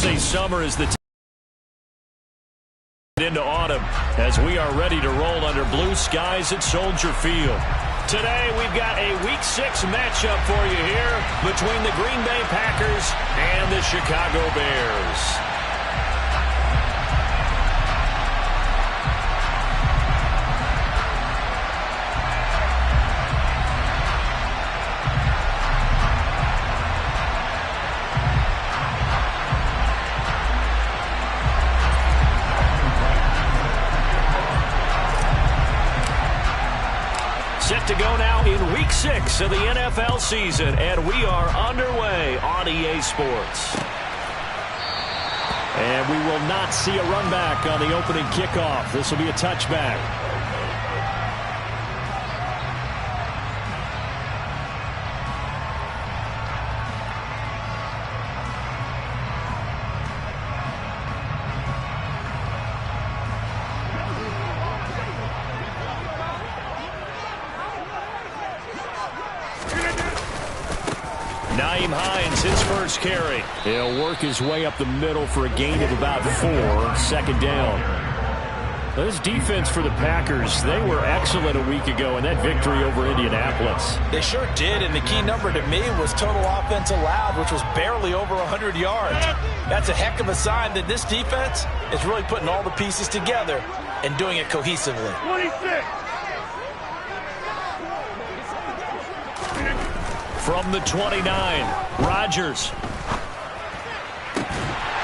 say summer is the into autumn as we are ready to roll under blue skies at Soldier Field. Today we've got a Week 6 matchup for you here between the Green Bay Packers and the Chicago Bears. Set to go now in Week 6 of the NFL season, and we are underway on EA Sports. And we will not see a run back on the opening kickoff. This will be a touchback. His first carry. He'll work his way up the middle for a gain of about 4. Second down. This defense for the Packers, they were excellent a week ago in that victory over Indianapolis. They sure did, and the key number to me was total offense allowed, which was barely over 100 yards. That's a heck of a sign that this defense is really putting all the pieces together and doing it cohesively. 26. From the 29, Rodgers.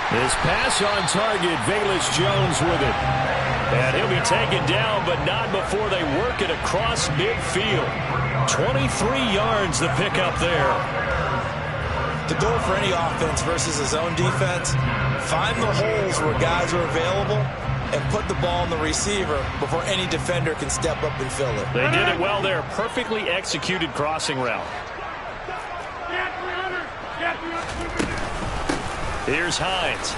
This pass on target, Velus Jones with it. And he'll be taken down, but not before they work it across midfield. 23 yards the pickup there. The goal for any offense versus his own defense, find the holes where guys are available and put the ball in the receiver before any defender can step up and fill it. They did it well there. Perfectly executed crossing route. Here's Hines.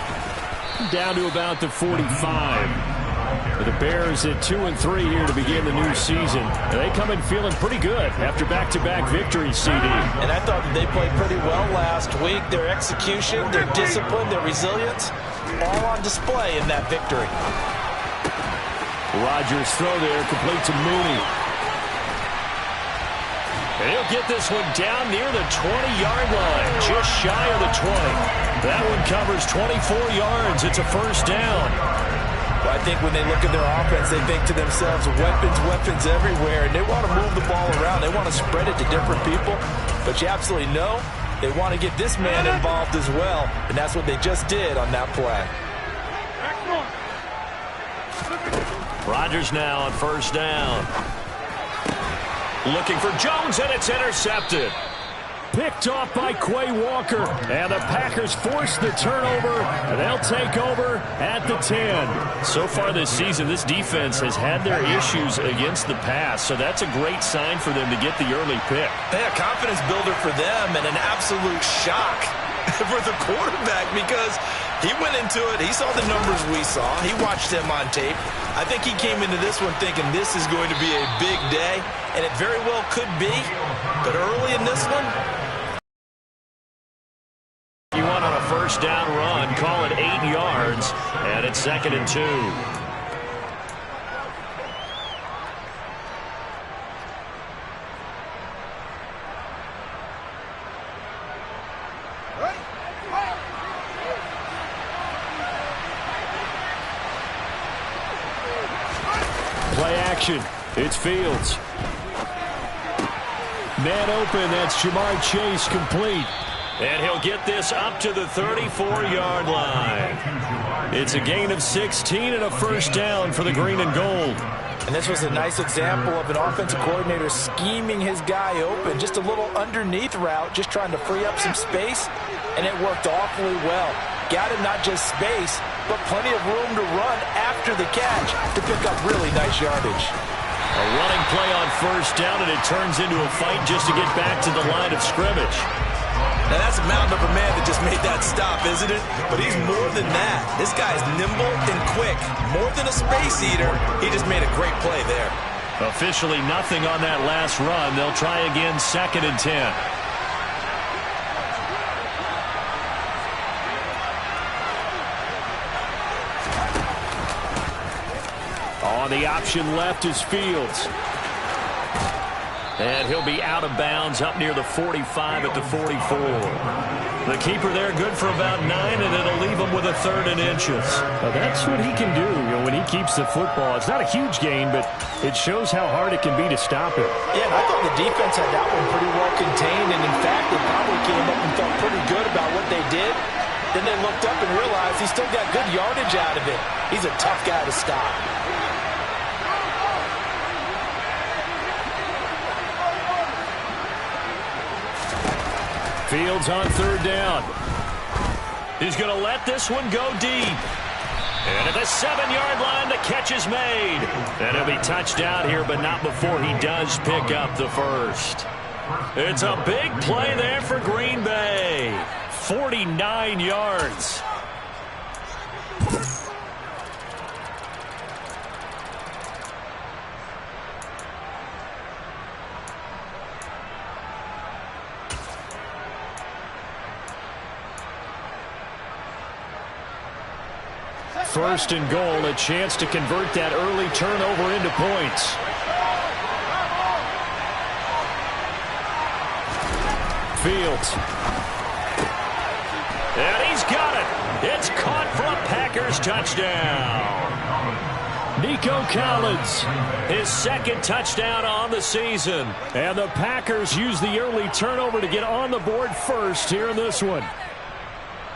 Down to about the 45. The Bears at 2-3 here to begin the new season. They come in feeling pretty good after back-to-back victories, CD. And I thought that they played pretty well last week. Their execution, their discipline, their resilience, all on display in that victory. Rodgers throw there, complete to Mooney. And he'll get this one down near the 20-yard line, just shy of the 20. That one covers 24 yards. It's a first down. Well, I think when they look at their offense, they think to themselves, weapons everywhere, and they want to move the ball around. They want to spread it to different people, but you absolutely know they want to get this man involved as well, and that's what they just did on that play. Rodgers now on first down. Looking for Jones, and it's intercepted. Picked off by Quay Walker, and the Packers force the turnover, and they'll take over at the 10. So far this season, this defense has had their issues against the pass, so that's a great sign for them to get the early pick. Yeah, confidence builder for them, and an absolute shock for the quarterback because he went into it, he saw the numbers we saw, he watched them on tape. I think he came into this one thinking this is going to be a big day, and it very well could be, but early in this one, you want on a first down run, call it 8 yards, and it's 2nd and 2. Play action. It's Fields. Man open. That's Jamar Chase complete. And he'll get this up to the 34-yard line. It's a gain of 16 and a first down for the green and gold. And this was a nice example of an offensive coordinator scheming his guy open. Just a little underneath route, just trying to free up some space, and it worked awfully well. Got him not just space, but plenty of room to run after the catch to pick up really nice yardage. A running play on first down, and it turns into a fight just to get back to the line of scrimmage. Now, that's a mountain of a man that just made that stop, isn't it? But he's more than that. This guy's nimble and quick. More than a space eater, he just made a great play there. Officially nothing on that last run. They'll try again, 2nd and 10. Now the option left is Fields. And he'll be out of bounds up near the 45 at the 44. The keeper there good for about 9, and it'll leave him with a 3rd and inches. Now that's what he can do, when he keeps the football. It's not a huge gain, but it shows how hard it can be to stop him. Yeah, and I thought the defense had that one pretty well contained, and in fact, they probably came up and felt pretty good about what they did. Then they looked up and realized he still got good yardage out of it. He's a tough guy to stop. Fields on 3rd down. He's going to let this one go deep. And at the 7-yard line, the catch is made. And he'll be touched out here, but not before he does pick up the first. It's a big play there for Green Bay. 49 yards. First and goal, a chance to convert that early turnover into points. Fields. And he's got it. It's caught for a Packers touchdown. Nico Collins, his 2nd touchdown on the season. And the Packers use the early turnover to get on the board first here in this one.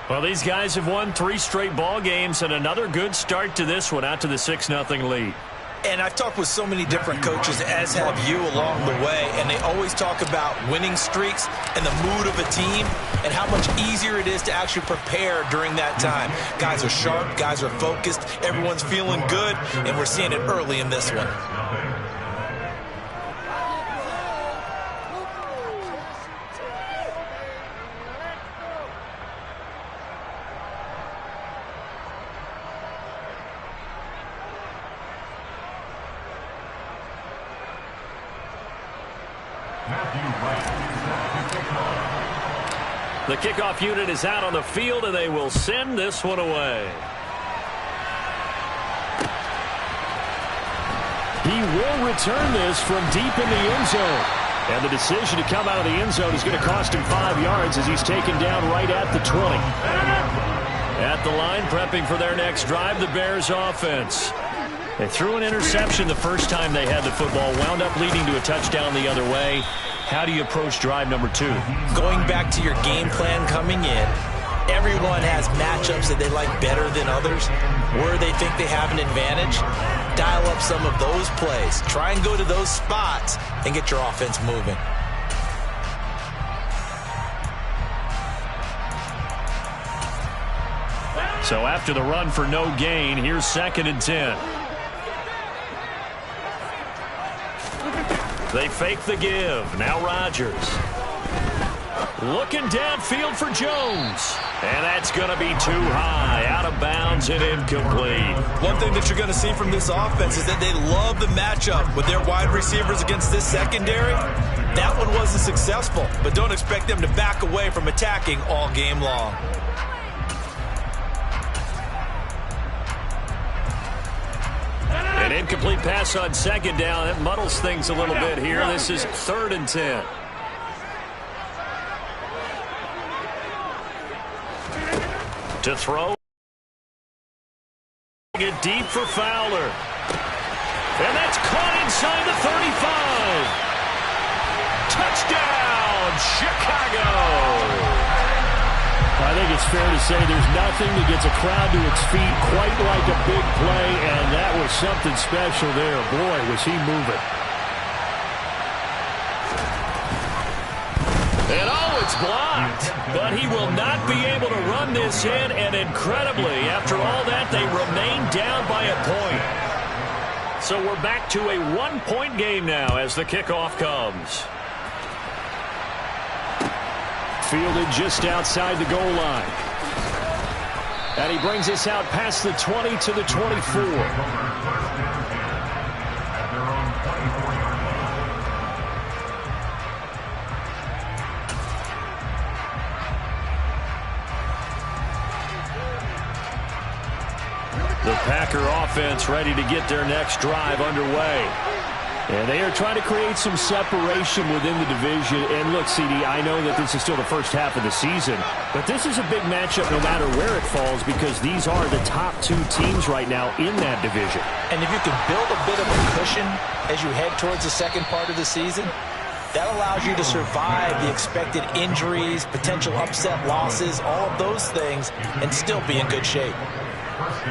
Well, these guys have won 3 straight ball games, and another good start to this one, out to the 6-0 lead. And I've talked with so many different coaches, as have you, along the way, and they always talk about winning streaks and the mood of a team and how much easier it is to actually prepare during that time. Guys are sharp, guys are focused, everyone's feeling good, and we're seeing it early in this one. The kickoff unit is out on the field, and they will send this one away. He will return this from deep in the end zone. And the decision to come out of the end zone is going to cost him 5 yards as he's taken down right at the 20. At the line, prepping for their next drive, the Bears offense. They threw an interception the first time they had the football, wound up leading to a touchdown the other way. How do you approach drive number 2? Going back to your game plan coming in, everyone has matchups that they like better than others, where they think they have an advantage. Dial up some of those plays. Try and go to those spots and get your offense moving. So after the run for no gain, here's 2nd and 10. They fake the give. Now Rodgers. Looking downfield for Jones. And that's going to be too high. Out of bounds and incomplete. One thing that you're going to see from this offense is that they love the matchup with their wide receivers against this secondary. That one wasn't successful, but don't expect them to back away from attacking all game long. An incomplete pass on 2nd down. It muddles things a little bit here. This is 3rd and 10. To throw. Get deep for Fowler. And that's caught inside the 35. Touchdown, Chicago. I think it's fair to say there's nothing that gets a crowd to its feet quite like a big play, and that was something special there. Boy, was he moving. And it's blocked. But he will not be able to run this in, and incredibly, after all that, they remain down by a point. So we're back to a 1-point game now as the kickoff comes. Fielded just outside the goal line. And he brings us out past the 20 to the 24. The Packer offense ready to get their next drive underway. And they are trying to create some separation within the division. And look, CD, I know that this is still the first half of the season, but this is a big matchup no matter where it falls because these are the top two teams right now in that division. And if you can build a bit of a cushion as you head towards the second part of the season, that allows you to survive the expected injuries, potential upset losses, all of those things, and still be in good shape.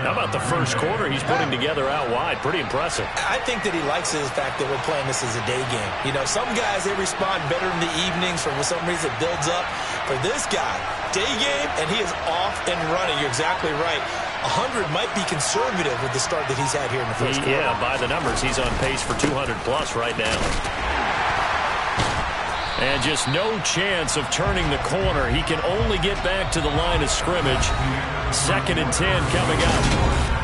How about the first quarter he's putting together out wide? Pretty impressive. I think that he likes the fact that we're playing this as a day game. You know, some guys, they respond better in the evenings. For some reason, it builds up. For this guy, day game, and he is off and running. You're exactly right. 100 might be conservative with the start that he's had here in the first quarter. Yeah, by the numbers, he's on pace for 200-plus right now. And just no chance of turning the corner. He can only get back to the line of scrimmage. 2nd and 10 coming up.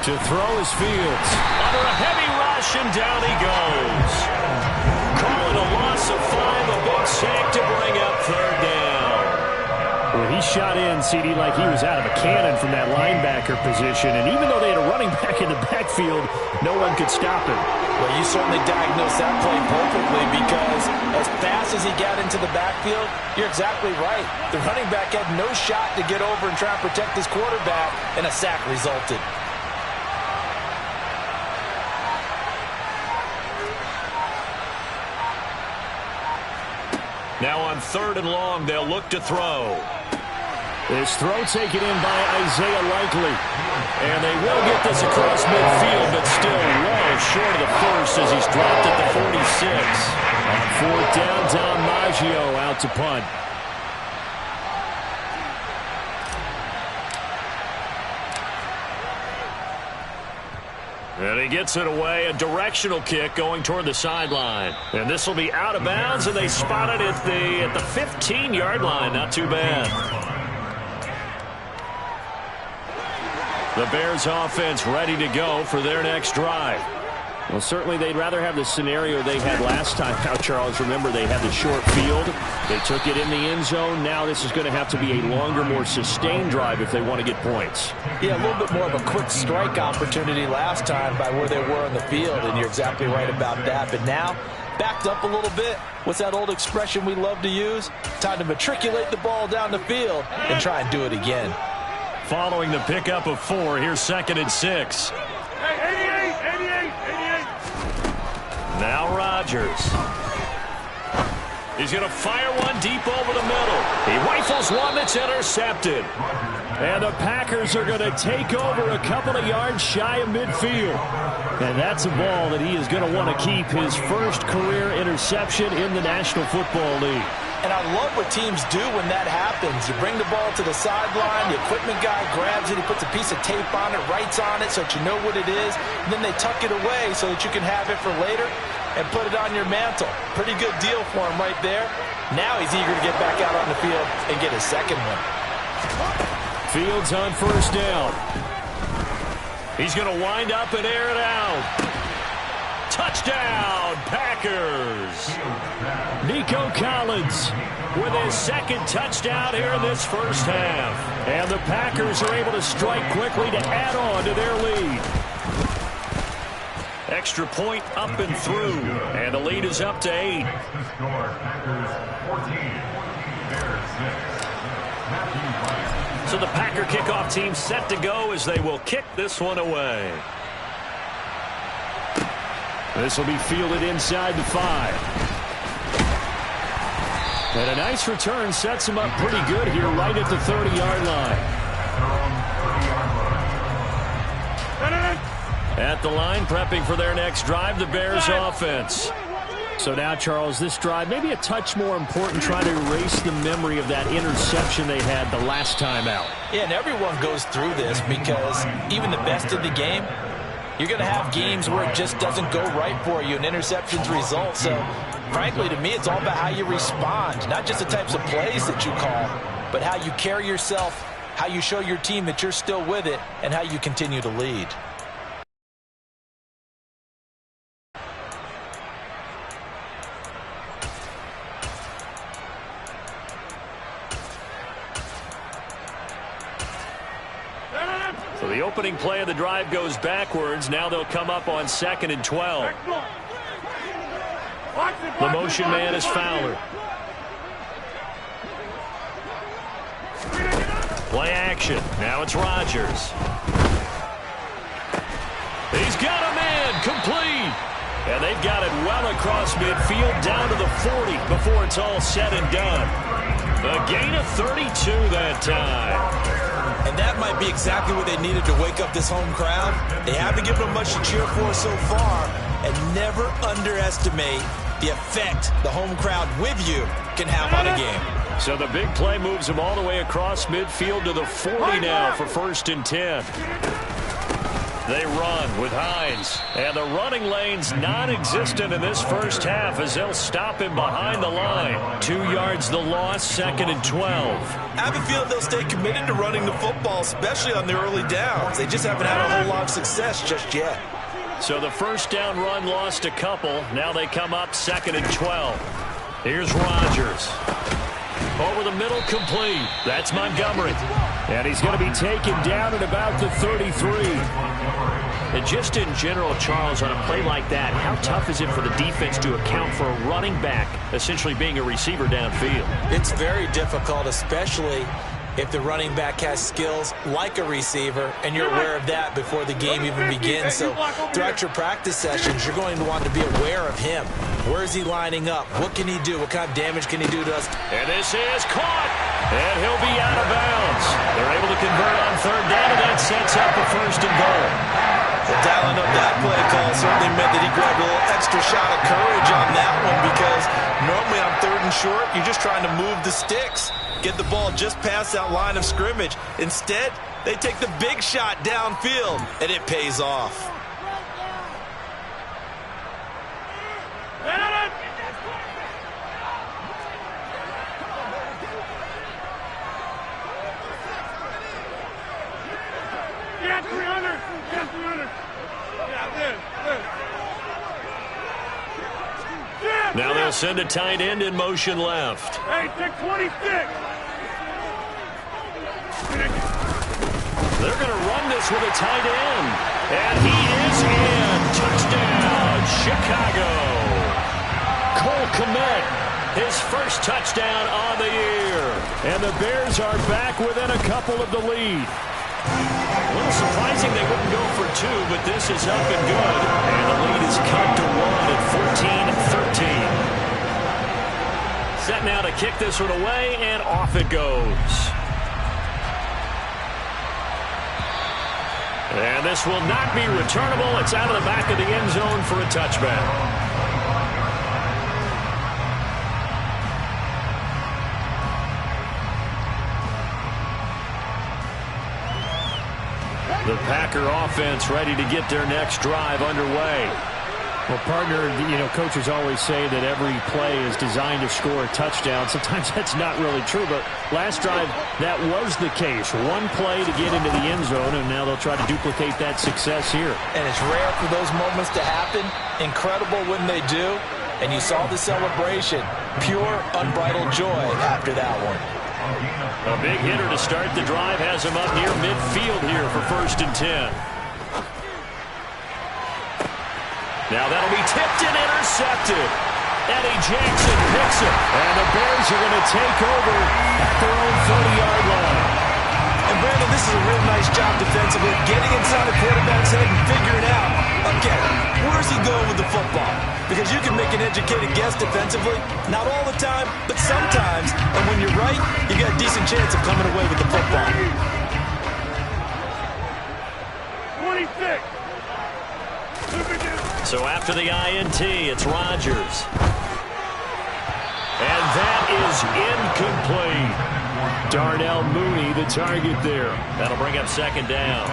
To throw his Fields. Under a heavy rush, and down he goes. Calling a loss of 5, a big sack to bring up 3rd down. Well, he shot in, CD, like he was out of a cannon from that linebacker position. And even though they had a running back in the backfield, no one could stop him. Well, you certainly diagnosed that play perfectly because as fast as he got into the backfield, you're exactly right. The running back had no shot to get over and try and protect his quarterback, and a sack resulted. Now on 3rd and long, they'll look to throw. This throw taken in by Isaiah Likely. And they will get this across midfield, but still well short of the first as he's dropped at the 46. On 4th down, Dom Maggio out to punt. And he gets it away, a directional kick going toward the sideline. And this will be out of bounds, and they spot it at the 15-yard line. Not too bad. The Bears offense ready to go for their next drive. Well, certainly they'd rather have the scenario they had last time. Now, Charles, remember they had the short field. They took it in the end zone. Now this is going to have to be a longer, more sustained drive if they want to get points. Yeah, a little bit more of a quick strike opportunity last time by where they were on the field, and you're exactly right about that. But now, backed up a little bit. What's that old expression we love to use? Time to matriculate the ball down the field and try and do it again. Following the pickup of 4, here's 2nd and 6. Now Rodgers. He's going to fire one deep over the middle. He rifles one that's intercepted. And the Packers are going to take over a couple of yards shy of midfield. And that's a ball that he is going to want to keep, his first career interception in the National Football League. And I love what teams do when that happens. You bring the ball to the sideline, the equipment guy grabs it, he puts a piece of tape on it, writes on it so that you know what it is, and then they tuck it away so that you can have it for later and put it on your mantle. Pretty good deal for him right there. Now he's eager to get back out on the field and get his second one. Fields on 1st down. He's going to wind up and air it out. Touchdown, Packers. Nico Collins with his 2nd touchdown here in this first half. And the Packers are able to strike quickly to add on to their lead. Extra point up and through. And the lead is up to 8. So the Packer kickoff team set to go as they will kick this one away. This will be fielded inside the 5. And a nice return sets him up pretty good here right at the 30-yard line. At the line, prepping for their next drive, the Bears offense. So now, Charles, this drive maybe a touch more important, trying to erase the memory of that interception they had the last time out. Yeah, and everyone goes through this because even the best in the game, You're going to have games where it just doesn't go right for you and interceptions result. So, frankly, to me, it's all about how you respond, not just the types of plays that you call, but how you carry yourself, how you show your team that you're still with it, and how you continue to lead. So the opening play of the drive goes backwards. Now they'll come up on 2nd and 12. The motion man is Fowler. Play action. Now it's Rodgers. He's got a man complete. And they've got it well across midfield down to the 40 before it's all said and done. A gain of 32 that time. And that might be exactly what they needed to wake up this home crowd. They haven't given them much to cheer for so far. And never underestimate the effect the home crowd with you can have on a game. So the big play moves them all the way across midfield to the 40 now for 1st and 10. They run with Hines. And the running lane's non-existent in this first half as they'll stop him behind the line. 2 yards the loss, 2nd and 12. I have a feeling they'll stay committed to running the football, especially on the early downs. They just haven't had a whole lot of success just yet. So the first down run lost a couple. Now they come up 2nd and 12. Here's Rodgers. Over the middle, complete. That's Montgomery. And he's going to be taken down at about the 33. And just in general, Charles, on a play like that, how tough is it for the defense to account for a running back essentially being a receiver downfield? It's very difficult, especially if the running back has skills like a receiver, and you're aware of that before the game even begins. So throughout your practice sessions, you're going to want to be aware of him. Where is he lining up? What can he do? What kind of damage can he do to us? And this is caught, and he'll be out of bounds. They're able to convert on 3rd down, and that sets up a 1st and goal. Well, dialing up that play call certainly meant that he grabbed a little extra shot of courage on that one, because normally on 3rd and short, you're just trying to move the sticks, get the ball just past that line of scrimmage. Instead, they take the big shot downfield, and it pays off. Now they'll send a tight end in motion left. Hey, take 26. They're going to run this with a tight end. And he is in. Touchdown, Chicago. Cole Kmet, his first touchdown on the year. And the Bears are back within a couple of the lead. A little surprising they wouldn't go for 2, but this is up and good. And the lead is cut to 1 at 14-13. Set now to kick this one away, and off it goes. And this will not be returnable. It's out of the back of the end zone for a touchback. The Packer offense ready to get their next drive underway. Well, partner, coaches always say that every play is designed to score a touchdown. Sometimes that's not really true, but last drive, that was the case. One play to get into the end zone, and now they'll try to duplicate that success here. And it's rare for those moments to happen. Incredible when they do. And you saw the celebration. Pure, unbridled joy after that one. A big hitter to start the drive has him up near midfield here for 1st and 10. Now that'll be tipped and intercepted. Eddie Jackson picks it. And the Bears are going to take over at their own 30-yard line. And Brandon, this is a real nice job defensively, getting inside the quarterback's head and figuring out, okay, where's he going with the football? Because you can make an educated guess defensively, not all the time, but sometimes. And when you're right, you got a decent chance of coming away with the football. 26. So after the INT, it's Rodgers. And that is incomplete. Darnell Mooney, the target there. That'll bring up second down.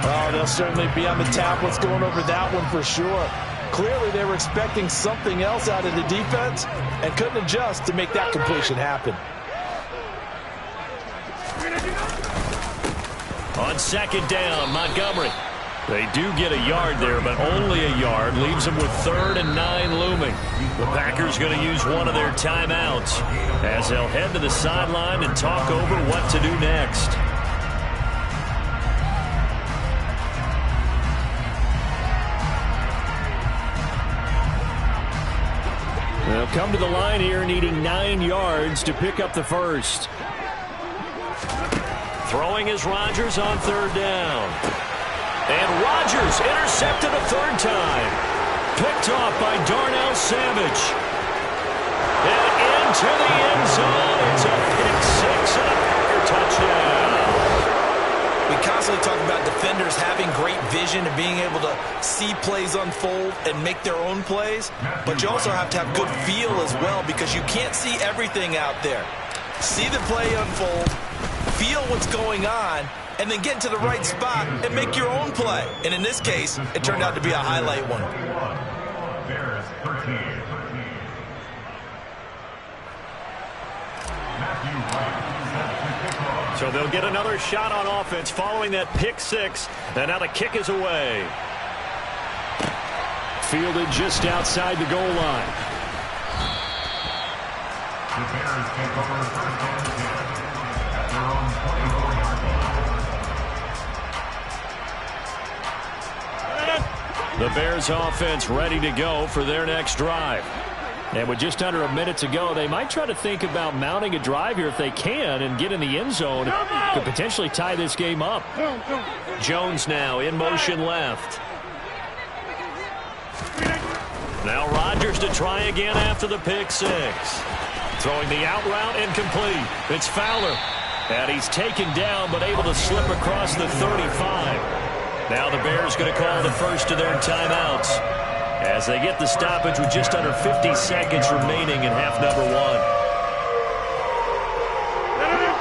Oh, they'll certainly be on the tablets going over that one for sure. Clearly, they were expecting something else out of the defense and couldn't adjust to make that completion happen. On second down, Montgomery. They do get a yard there, but only a yard. Leaves them with 3rd and 9 looming. The Packers going to use one of their timeouts as they'll head to the sideline and talk over what to do next. They'll come to the line here needing 9 yards to pick up the first. Throwing is Rodgers on 3rd down. And Rodgers intercepted a 3rd time. Picked off by Darnell Savage. And into the end zone. It's a pick-6 and a Packer touchdown. We constantly talk about defenders having great vision and being able to see plays unfold and make their own plays. But you also have to have good feel as well because you can't see everything out there. See the play unfold, feel what's going on, and then get to the right spot and make your own play. And in this case, it turned out to be a highlight one. So they'll get another shot on offense following that pick-6, and now the kick is away. Fielded just outside the goal line. The Bears take over first and 10 at their own 24-yard line. The Bears offense ready to go for their next drive. And with just under a minute to go, they might try to think about mounting a drive here if they can and get in the end zone to potentially tie this game up. Jones now in motion left. Now Rodgers to try again after the pick-6. Throwing the out route incomplete. It's Fowler. And he's taken down but able to slip across the 35. Now the Bears going to call the first of their timeouts as they get the stoppage with just under 50 seconds remaining in half number 1.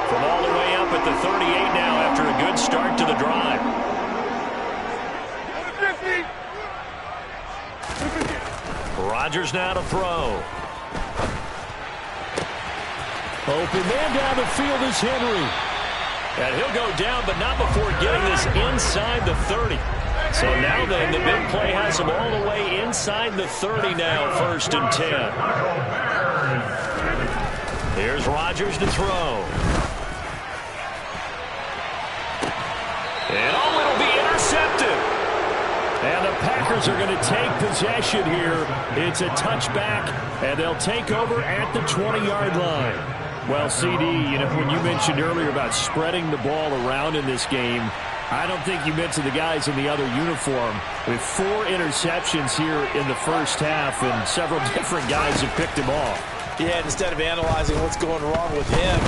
From all the way up at the 38 now after a good start to the drive. Rodgers now to throw. Open man down the field is Henry. And he'll go down, but not before getting this inside the 30. So now then, the big play has him all the way inside the 30 now, 1st and 10. Here's Rodgers to throw. And oh, it'll be intercepted. And the Packers are going to take possession here. It's a touchback, and they'll take over at the 20-yard line. Well, CD, you know, when you mentioned earlier about spreading the ball around in this game, I don't think you mentioned the guys in the other uniform. With 4 interceptions here in the first half, and several different guys have picked him off. Yeah, instead of analyzing what's going wrong with him,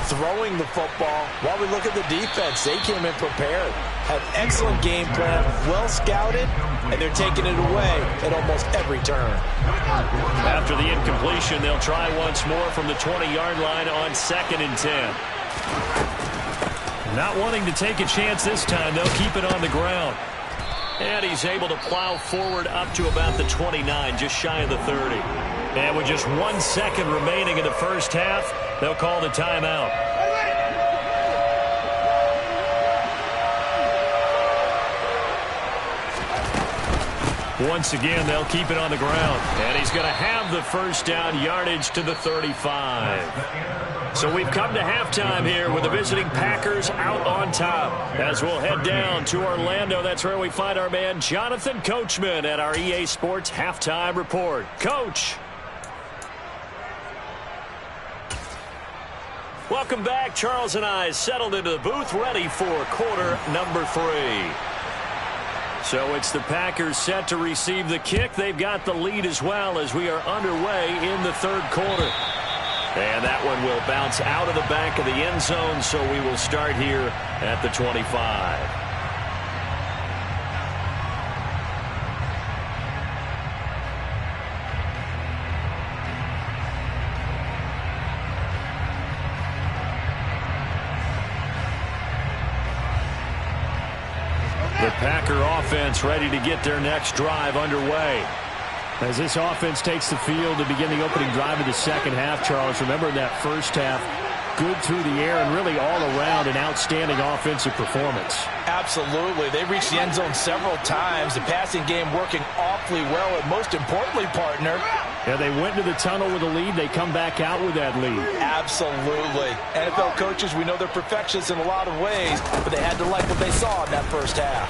throwing the football, while we look at the defense, they came in prepared. Had excellent game plan, well scouted, and they're taking it away at almost every turn. After the incompletion, they'll try once more from the 20-yard line on 2nd and 10. Not wanting to take a chance this time, they'll keep it on the ground. And he's able to plow forward up to about the 29, just shy of the 30. And with just 1 second remaining in the first half, they'll call the timeout. Once again, they'll keep it on the ground. And he's going to have the first down yardage to the 35. So we've come to halftime here with the visiting Packers out on top. As we'll head down to Orlando, that's where we find our man Jonathan Coachman at our EA Sports Halftime Report. Coach. Welcome back. Charles and I settled into the booth, ready for quarter number 3. So it's the Packers set to receive the kick. They've got the lead as well as we are underway in the 3rd quarter. And that one will bounce out of the back of the end zone, so we will start here at the 25. The Packer offense ready to get their next drive underway. As this offense takes the field to begin the opening drive of the second half, Charles, remember in that first half, good through the air and really all around an outstanding offensive performance. Absolutely. They reached the end zone several times. The passing game working awfully well, and most importantly, partner, yeah, they went to the tunnel with a lead. They come back out with that lead. Absolutely. NFL coaches, we know they're perfectionists in a lot of ways, but they had to like what they saw in that first half.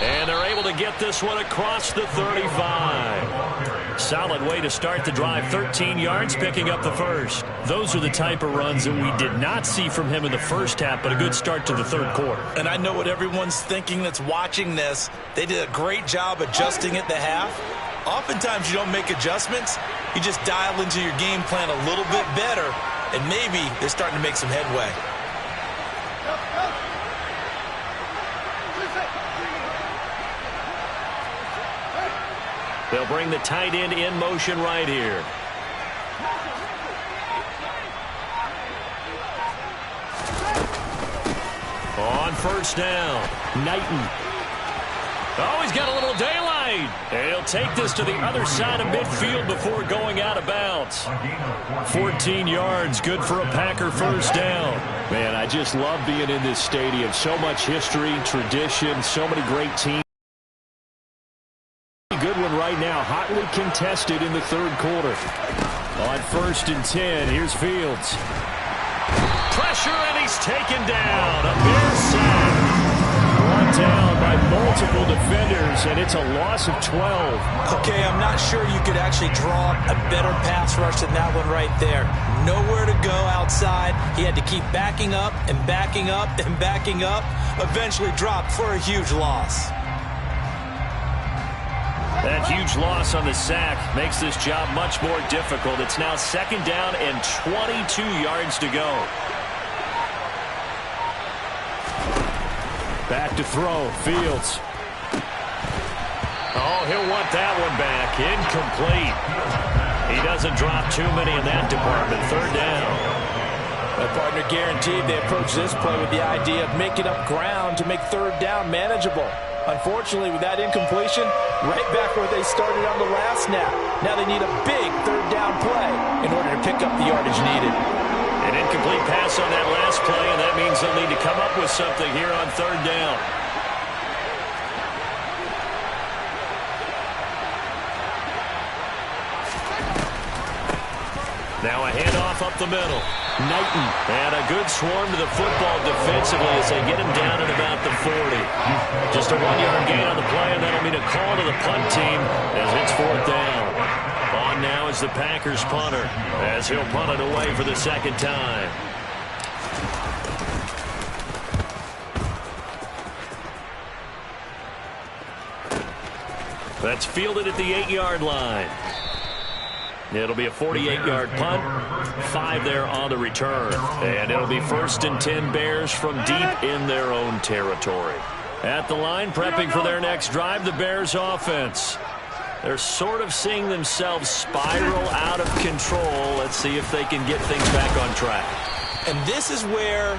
And they're able to get this one across the 35. Solid way to start the drive. 13 yards, picking up the first. Those are the type of runs that we did not see from him in the first half, but a good start to the third quarter. And I know what everyone's thinking that's watching this. They did a great job adjusting at the half. Oftentimes you don't make adjustments. You just dial into your game plan a little bit better, and maybe they're starting to make some headway. They'll bring the tight end in motion right here. On first down, Knighton. Oh, he's got a little daylight. And he'll take this to the other side of midfield before going out of bounds. 14 yards, good for a Packer first down. Man, I just love being in this stadium. So much history, tradition, so many great teams. Good one right now, hotly contested in the third quarter. On 1st and 10, here's Fields. Pressure, and he's taken down. A Bear sack. Brought down by multiple defenders, and it's a loss of 12. Okay, I'm not sure you could actually draw a better pass rush than that one right there. Nowhere to go outside. He had to keep backing up and backing up and backing up. Eventually dropped for a huge loss. That huge loss on the sack makes this job much more difficult. It's now 2nd down and 22 yards to go. Back to throw, Fields. Oh, he'll want that one back. Incomplete. He doesn't drop too many in that department. 3rd down. My partner guaranteed they approach this play with the idea of making up ground to make 3rd down manageable. Unfortunately, with that incompletion, right back where they started on the last snap. Now they need a big 3rd down play in order to pick up the yardage needed. An incomplete pass on that last play, and that means they'll need to come up with something here on 3rd down. Now a handoff up the middle. Knighton. And a good swarm to the football defensively as they get him down at about the 40. Just a 1-yard gain on the play, and that'll mean a call to the punt team as it's 4th down. On now is the Packers punter as he'll punt it away for the 2nd time. That's fielded at the 8-yard line. It'll be a 48-yard punt, 5 there on the return. And it'll be 1st and 10 Bears from deep in their own territory. At the line, prepping for their next drive, the Bears offense. They're sort of seeing themselves spiral out of control. Let's see if they can get things back on track. And this is where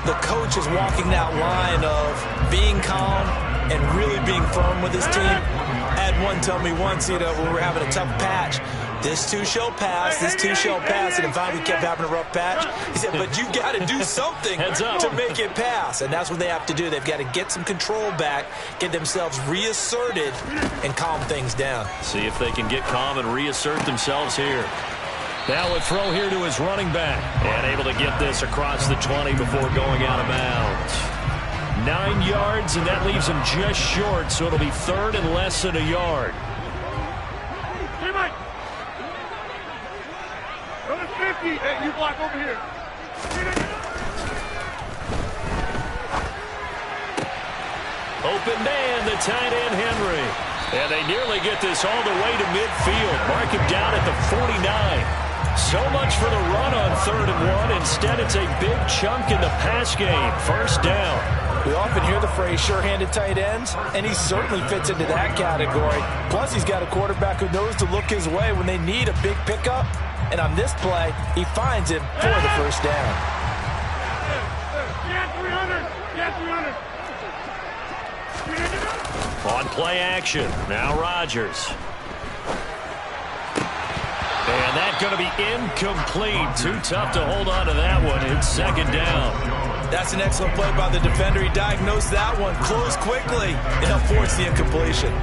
the coach is walking that line of being calm and really being firm with his team. I had one tell me once, when we were having a tough patch, this too shall pass, this too shall pass, and finally we kept having a rough patch. He said, but you've got to do something to make it pass, and that's what they have to do. They've got to get some control back, get themselves reasserted, and calm things down. See if they can get calm and reassert themselves here. Now a throw here to his running back, and able to get this across the 20 before going out of bounds. 9 yards, and that leaves him just short, so it'll be 3rd and less than a yard. Hey, you block over here. Open man, the tight end, Henry. And they nearly get this all the way to midfield. Mark him down at the 49. So much for the run on 3rd and 1. Instead, it's a big chunk in the pass game. 1st down. We often hear the phrase sure-handed tight ends, and he certainly fits into that category. Plus, he's got a quarterback who knows to look his way when they need a big pickup. And on this play, he finds him for the 1st down. On play action, now Rodgers. And that's going to be incomplete. Too tough to hold on to that one. It's second down. That's an excellent play by the defender. He diagnosed that one, closed quickly, and he'll force the incompletion.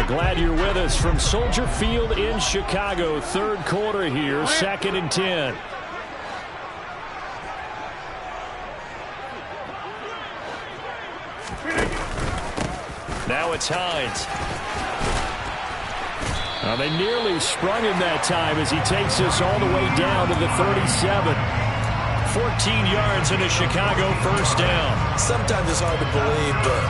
Glad you're with us from Soldier Field in Chicago. Third quarter here, 2nd and 10. Now it's Hines. Now they nearly sprung him that time as he takes us all the way down to the 37. 14 yards and a Chicago first down. Sometimes it's hard to believe, but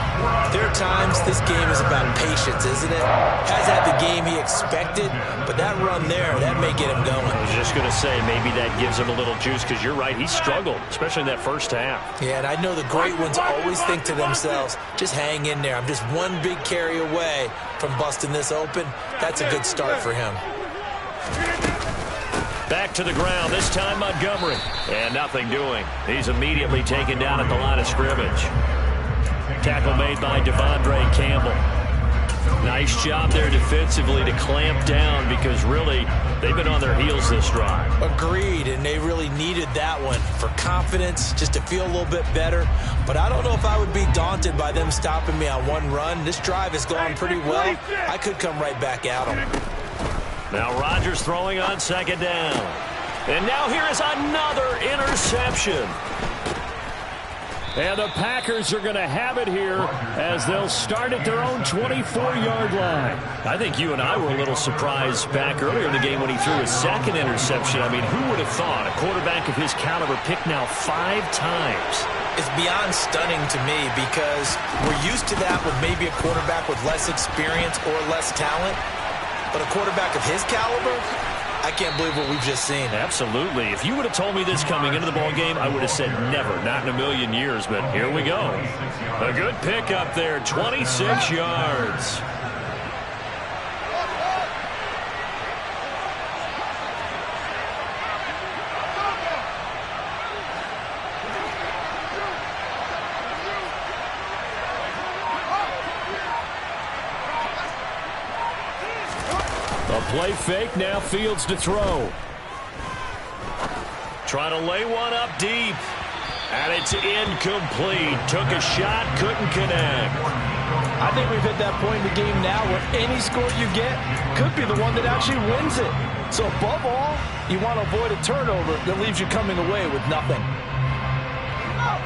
there are times this game is about patience, isn't it? Has had the game he expected, but that run there, that may get him going. I was just going to say, maybe that gives him a little juice, because you're right, he struggled, especially in that first half. Yeah, and I know the great ones always think to themselves, just hang in there. I'm just one big carry away from busting this open. That's a good start for him. Back to the ground, this time Montgomery. And nothing doing. He's immediately taken down at the line of scrimmage. Tackle made by Devondre Campbell. Nice job there defensively to clamp down, because really, they've been on their heels this drive. Agreed, and they really needed that one for confidence, just to feel a little bit better. But I don't know if I would be daunted by them stopping me on one run. This drive has gone pretty well. I could come right back at them. Now Rodgers throwing on second down. And now here is another interception. And the Packers are going to have it here as they'll start at their own 24-yard line. I think you and I were a little surprised back earlier in the game when he threw his second interception. I mean, who would have thought a quarterback of his caliber picked now 5 times? It's beyond stunning to me, because we're used to that with maybe a quarterback with less experience or less talent. But a quarterback of his caliber, I can't believe what we've just seen. Absolutely. If you would have told me this coming into the ball game, I would have said never, not in a million years. But here we go. A good pickup there, 26 yards. Play fake, now Fields to throw. Trying to lay one up deep. And it's incomplete. Took a shot, couldn't connect. I think we've hit that point in the game now where any score you get could be the one that actually wins it. So above all, you want to avoid a turnover that leaves you coming away with nothing.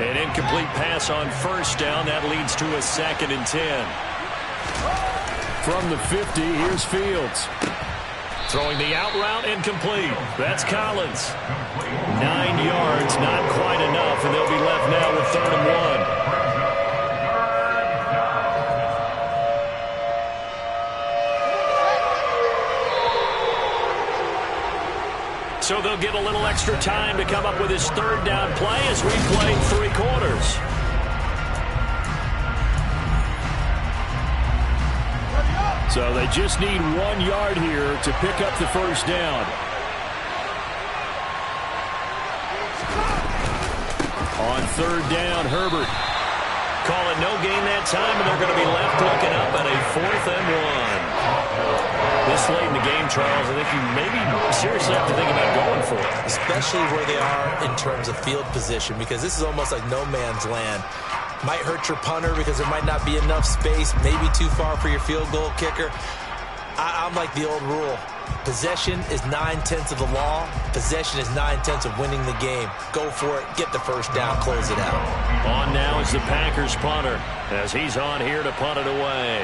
An incomplete pass on first down. That leads to a 2nd and 10. From the 50, here's Fields. Throwing the out route, incomplete. That's Collins. 9 yards, not quite enough, and they'll be left now with 3rd and 1. So they'll get a little extra time to come up with his 3rd down play as we play 3 quarters. So they just need 1 yard here to pick up the first down. On 3rd down, Herbert. Call it no gain that time, and they're going to be left looking up at a 4th and 1. This late in the game, Charles, I think you maybe seriously have to think about going for it. Especially where they are in terms of field position, because this is almost like no man's land. Might hurt your punter because there might not be enough space, maybe too far for your field goal kicker. I'm like the old rule. Possession is 9/10 of the law. Possession is 9/10 of winning the game. Go for it. Get the first down. Close it out. On now is the Packers punter as he's on here to punt it away.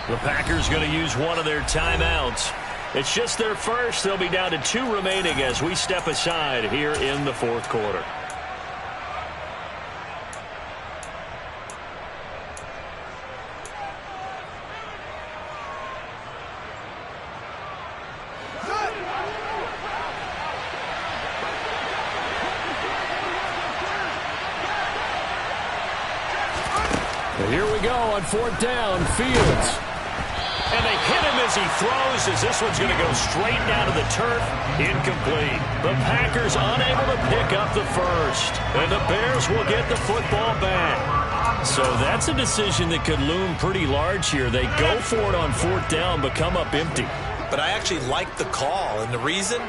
The Packers going to use one of their timeouts. It's just their first. They'll be down to 2 remaining as we step aside here in the 4th quarter. Here we go on 4th down. Fields. And they hit him as he throws, as this one's going to go straight down to the turf. Incomplete. The Packers unable to pick up the first. And the Bears will get the football back. So that's a decision that could loom pretty large here. They go for it on 4th down, but come up empty. But I actually like the call, and the reason?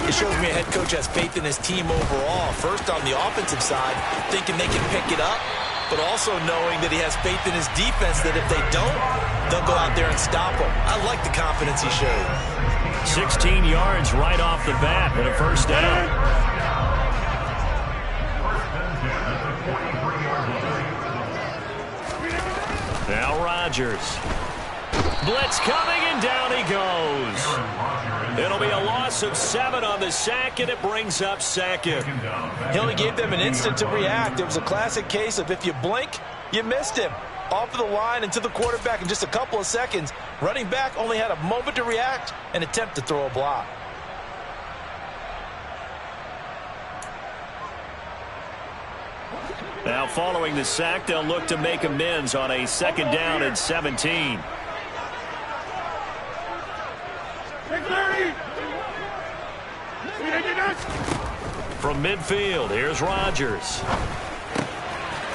It shows me a head coach has faith in his team overall. First, on the offensive side, thinking they can pick it up, but also knowing that he has faith in his defense that if they don't, they'll go out there and stop him. I like the confidence he showed. 16 yards right off the bat and a first down. Now Rodgers. Blitz coming, and down he goes. It'll be a loss of 7 on the sack, and it brings up 2nd. He only gave them an instant to react. It was a classic case of if you blink, you missed him. Off of the line and to the quarterback in just a couple of seconds. Running back only had a moment to react and attempt to throw a block. Now following the sack, they'll look to make amends on a 2nd down and 17. From midfield, here's Rodgers.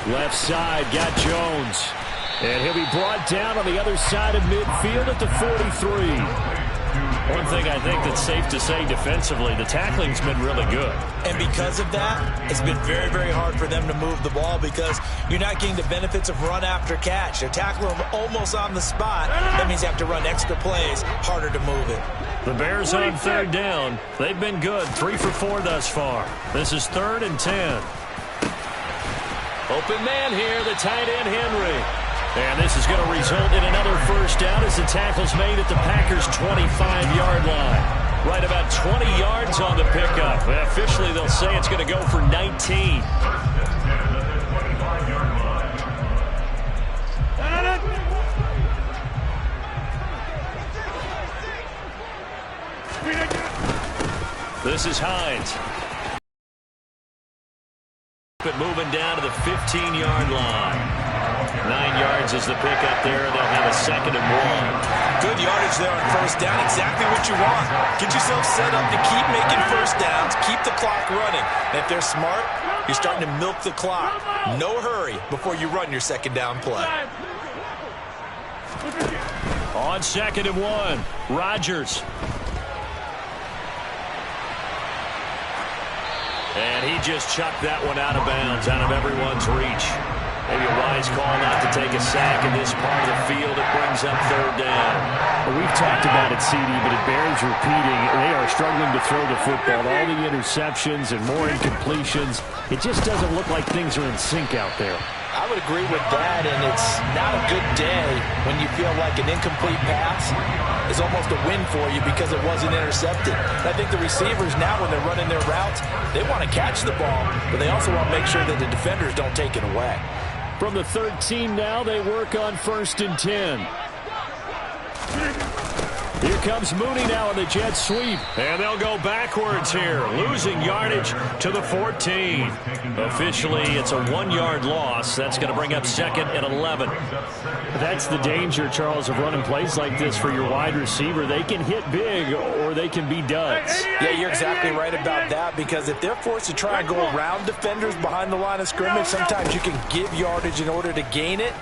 Left side, got Jones. And he'll be brought down on the other side of midfield at the 43. One thing I think that's safe to say defensively, the tackling's been really good. And because of that, it's been very, very hard for them to move the ball because you're not getting the benefits of run after catch. They're tackling them almost on the spot. That means you have to run extra plays, harder to move it. The Bears on 3rd down. They've been good, 3 for 4 thus far. This is 3rd and 10. Open man here, the tight end Henry. And this is going to result in another first down as the tackle's made at the Packers' 25-yard line. Right about 20 yards on the pickup. Officially, they'll say it's going to go for 19. This is Hines. But moving down to the 15-yard line. 9 yards is the pickup there. They'll have a 2nd and 1. Good yardage there on first down. Exactly what you want. Get yourself set up to keep making first downs. Keep the clock running. And if they're smart, you're starting to milk the clock. No hurry before you run your 2nd down play. On 2nd and 1, Rodgers. And he just chucked that one out of bounds, out of everyone's reach. Maybe a wise call not to take a sack in this part of the field. It brings up 3rd down. Well, we've talked about it, CD, but it bears repeating. They are struggling to throw the football. All the interceptions and more incompletions. It just doesn't look like things are in sync out there. I would agree with that, and it's not a good day when you feel like an incomplete pass is almost a win for you because it wasn't intercepted. I think the receivers now, when they're running their routes, they want to catch the ball, but they also want to make sure that the defenders don't take it away. From the 13 now, they work on 1st and 10. Here comes Mooney now on the jet sweep. And they'll go backwards here, losing yardage to the 14. Officially, it's a 1-yard loss. That's going to bring up 2nd and 11. That's the danger, Charles, of running plays like this for your wide receiver. They can hit big or they can be duds. Yeah, you're exactly right about that because if they're forced to try and go around defenders behind the line of scrimmage, sometimes you can give yardage in order to gain it.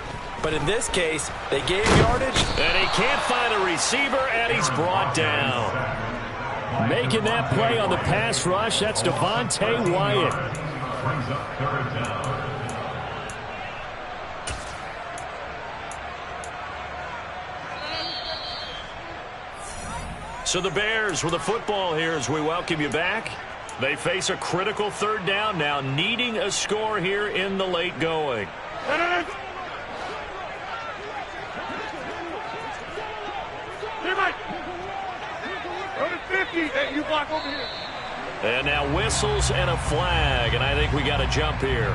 But in this case, they gave yardage. And he can't find a receiver, and he's brought down. Making that play on the pass rush, that's Devontae Wyatt. So the Bears with the football here as we welcome you back. They face a critical 3rd down now, needing a score here in the late going. You block over here. And now whistles and a flag, and I think we got a jump here.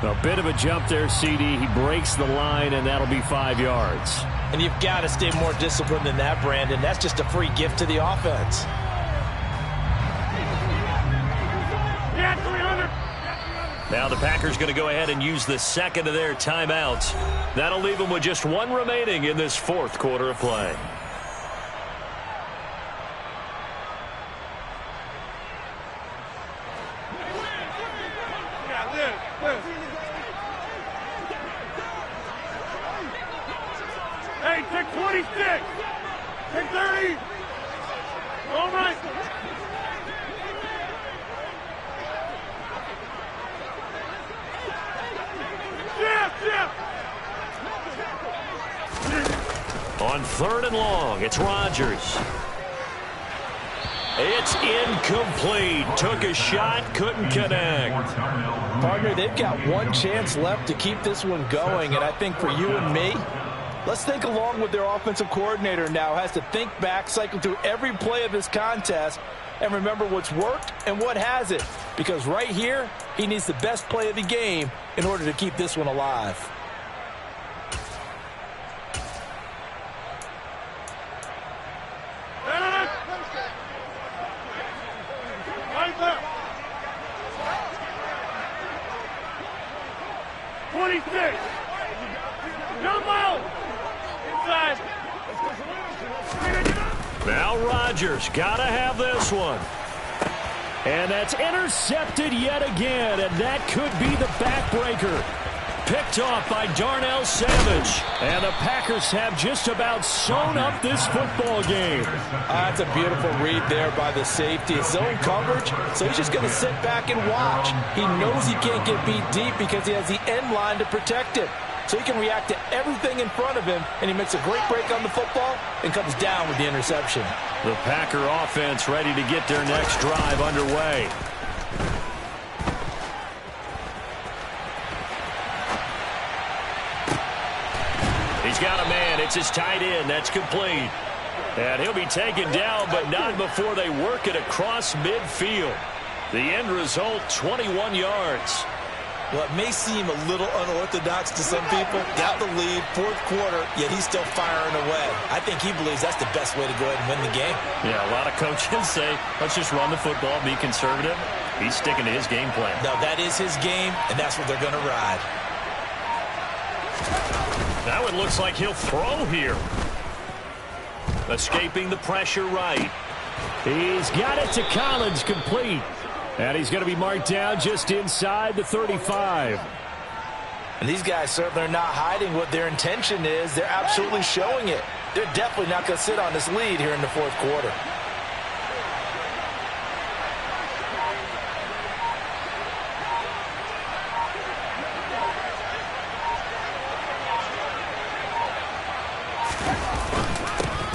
A bit of a jump there, CD. He breaks the line, and that'll be 5 yards. And you've got to stay more disciplined than that, Brandon. That's just a free gift to the offense. Now the Packers going to go ahead and use the 2nd of their timeouts. That'll leave them with just 1 remaining in this 4th quarter of play. Take 26. Take 30. All right. On 3rd and long, it's Rodgers. It's incomplete. Took a shot, couldn't connect. Partner, they've got one chance left to keep this one going, and I think for you and me, let's think along with their offensive coordinator now. Has to think back, cycle through every play of this contest, and remember what's worked and what hasn't. Because right here, he needs the best play of the game in order to keep this one alive. Now Rodgers gotta have this one. And that's intercepted yet again, and that could be the backbreaker. Picked off by Darnell Savage. And the Packers have just about sewn up this football game. That's a beautiful read there by the safety. Zone coverage, so he's just going to sit back and watch. He knows he can't get beat deep because he has the end line to protect it. So he can react to everything in front of him, and he makes a great break on the football and comes down with the interception. The Packer offense ready to get their next drive underway. He's got a man. It's his tight end. That's complete. And he'll be taken down, but not before they work it across midfield. The end result, 21 yards. Well, it may seem a little unorthodox to some people. Got the lead, 4th quarter, yet he's still firing away. I think he believes that's the best way to go ahead and win the game. Yeah, a lot of coaches say, let's just run the football, be conservative. He's sticking to his game plan. No, that is his game, and that's what they're going to ride. Now it looks like he'll throw here. Escaping the pressure right. He's got it to Collins, complete. And he's going to be marked down just inside the 35. And these guys certainly are not hiding what their intention is. They're absolutely showing it. They're definitely not going to sit on this lead here in the 4th quarter.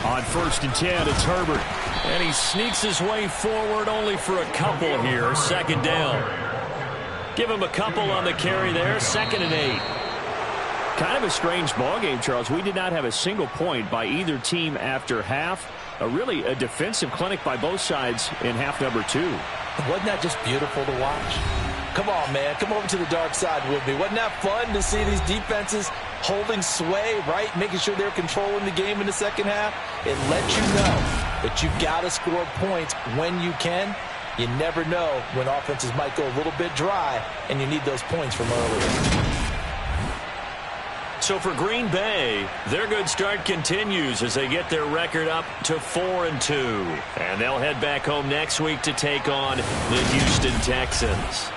On 1st and 10, it's Herbert. And he sneaks his way forward only for a couple here. 2nd down. Give him a couple on the carry there. 2nd and 8. Kind of a strange ball game, Charles. We did not have a single point by either team after half. Really a defensive clinic by both sides in half number 2. Wasn't that just beautiful to watch? Come on, man. Come over to the dark side with me. Wasn't that fun to see these defenses holding sway, right? Making sure they're controlling the game in the 2nd half. It lets you know that you've got to score points when you can. You never know when offenses might go a little bit dry, and you need those points from earlier. So for Green Bay, their good start continues as they get their record up to 4-2. And they'll head back home next week to take on the Houston Texans.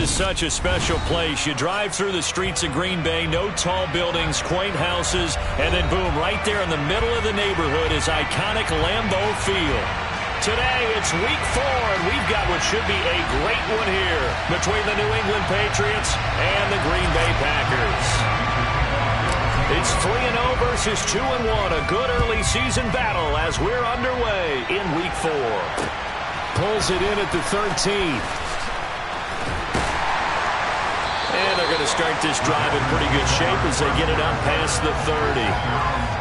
is such a special place. You drive through the streets of Green Bay, no tall buildings, quaint houses, and then boom, right there in the middle of the neighborhood is iconic Lambeau Field. Today, it's week 4, and we've got what should be a great one here between the New England Patriots and the Green Bay Packers. It's 3-0 versus 2-1, a good early season battle as we're underway in week 4. Pulls it in at the 13th. And they're going to start this drive in pretty good shape as they get it up past the 30.